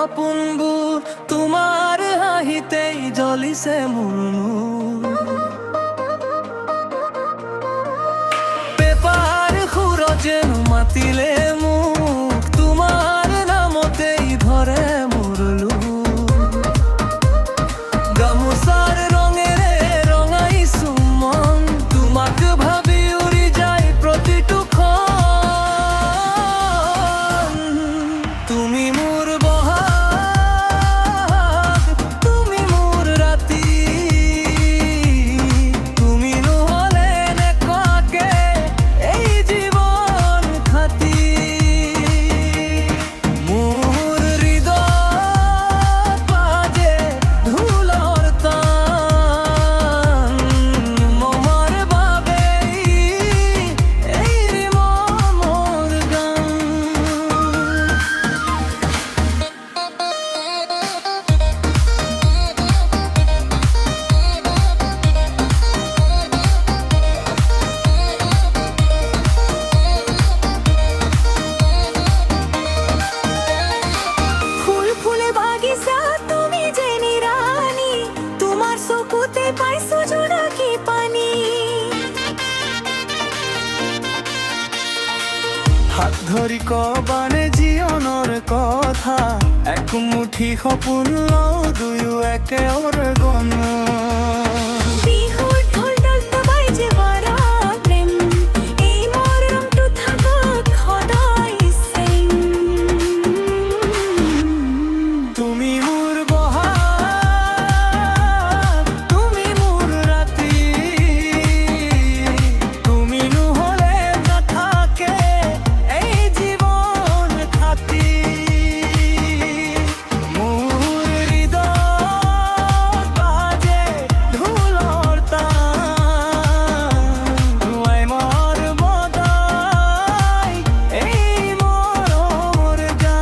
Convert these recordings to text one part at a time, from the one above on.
সপোনবোৰ তোমাৰ হাঁহিতেই জ্বলিছে মোৰ পেপাৰ সুৰজেন মাতিলে মোক তোমাৰ নামতেই ধৰে মোৰ গামোচাৰ ৰঙেৰে ৰঙাইছো মন তোমাক ভাবি উৰি যায় প্ৰতিটো ক্ষণ তুমি মোৰ বহাগ তুমি মোৰ ৰাতি তুমি নহ'লে নেকুৱাকে এই জীৱন খাটি মোৰ হৃদয়ত বাজে ঢোলৰ তান মমাৰ বাবেই এৰিম মোৰ গান ফুল ফুলে বাগিচা তুমি যে নিৰানি তোমাৰ চকুতে পাইছো জোনাকী পানী হাত ধৰি কবানে জীৱনৰ কথা একমুঠি সপোন লওঁ দুয়ো একেবাৰে গণ বিহুৰ ঢোল দবাই যে বাৰা প্ৰেম এই মৰমটো থাকক সদায় চেম তুমি মোৰ বহাগ তুমি মোৰ ৰাতি তুমি নহ'লে নাথাকে এই জীৱন খাটি মোৰ হৃদয়ত বাজে ঢোলৰ তান তোমায় মোৰ বদাই এই মৰমৰ গান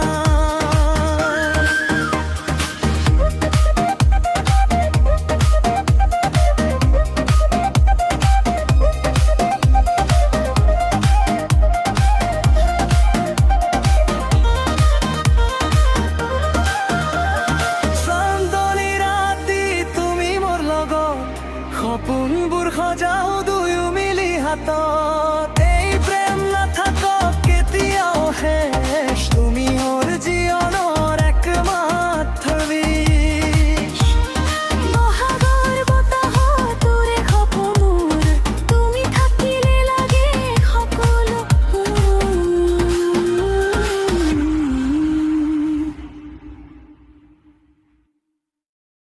চান্দনী ৰাতি তুমি মোৰ লগত সপোনবোৰ সজাও দুয়ো মিলি হাতত এই প্ৰেম নাথাকক কেতিয়াও শেষ